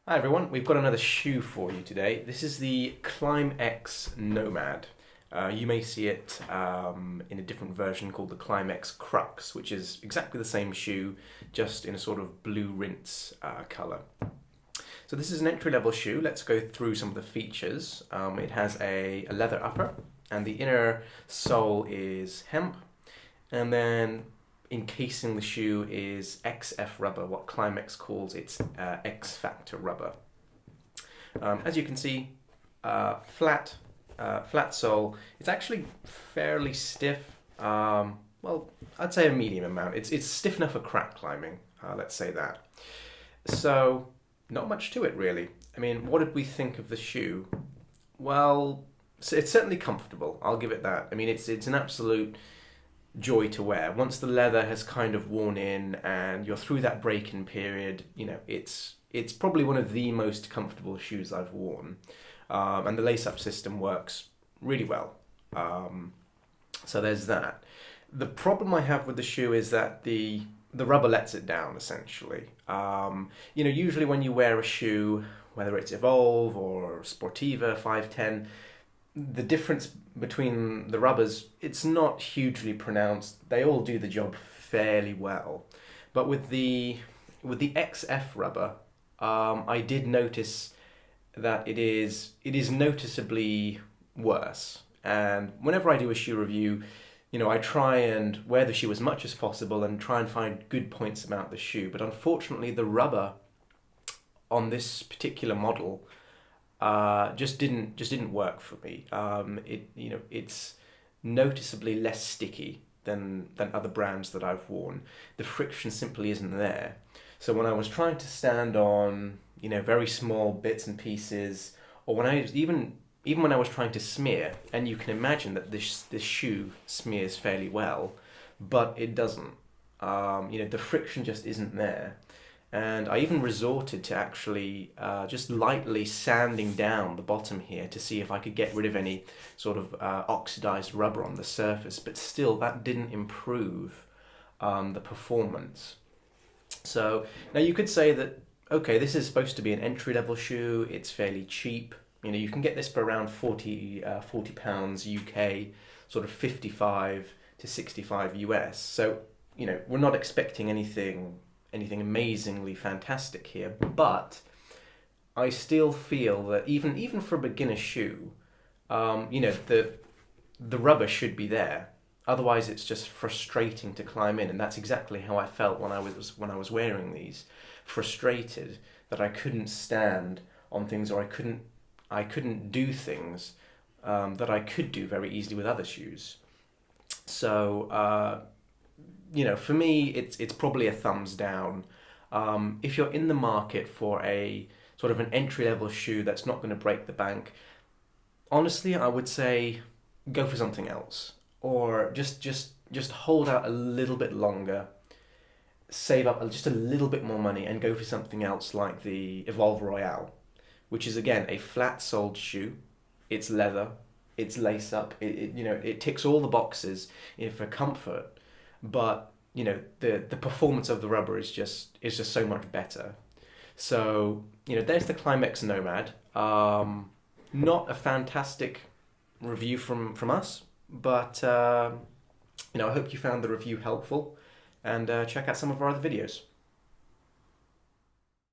Hi everyone, we've got another shoe for you today. This is the ClimbX Nomad. You may see it in a different version called the ClimbX Crux, which is exactly the same shoe, just in a sort of blue rinse colour. So this is an entry-level shoe. Let's go through some of the features. It has a leather upper, and the inner sole is hemp, and then encasing the shoe is XF rubber, what ClimbX calls its X Factor rubber. As you can see, flat sole. It's actually fairly stiff. Well, I'd say a medium amount. It's stiff enough for crack climbing. Let's say that. So not much to it really. I mean, what did we think of the shoe? Well, it's certainly comfortable. I'll give it that. I mean, it's an absolute joy to wear. Once the leather has kind of worn in and you're through that break-in period, you know, it's probably one of the most comfortable shoes I've worn. And the lace-up system works really well. So there's that. The problem I have with the shoe is that the rubber lets it down, essentially. You know, usually when you wear a shoe, whether it's Evolve or Sportiva 510, the difference between the rubbers, it's not hugely pronounced. They all do the job fairly well. But with the XF rubber, I did notice that it is noticeably worse. And whenever I do a shoe review, you know, I try and wear the shoe as much as possible and try and find good points about the shoe. But unfortunately, the rubber on this particular model just didn't work for me. It's noticeably less sticky than other brands that I've worn. The friction simply isn't there. So when I was trying to stand on, you know, very small bits and pieces, or when I was even when I was trying to smear, and you can imagine that this shoe smears fairly well, but it doesn't. You know, the friction just isn't there. And I even resorted to actually just lightly sanding down the bottom here to see if I could get rid of any sort of oxidized rubber on the surface, but still that didn't improve the performance. So now you could say that, okay, this is supposed to be an entry-level shoe, it's fairly cheap. You know, you can get this for around £40 UK, sort of 55 to 65 US. So, you know, we're not expecting anything amazingly fantastic here, but I still feel that even for a beginner shoe, you know, the rubber should be there. Otherwise, it's just frustrating to climb in, and that's exactly how I felt when I was wearing these. Frustrated that I couldn't stand on things, or I couldn't do things that I could do very easily with other shoes. So. You know, for me, it's probably a thumbs down. If you're in the market for a sort of an entry-level shoe that's not going to break the bank, honestly, I would say go for something else, or just hold out a little bit longer, save up just a little bit more money, and go for something else like the Evolve Royale, which is again a flat-soled shoe. It's leather, it's lace-up. It ticks all the boxes for comfort. But you know, the performance of the rubber is just so much better. So you know, there's the ClimbX Nomad. Not a fantastic review from us, but you know, I hope you found the review helpful, and check out some of our other videos.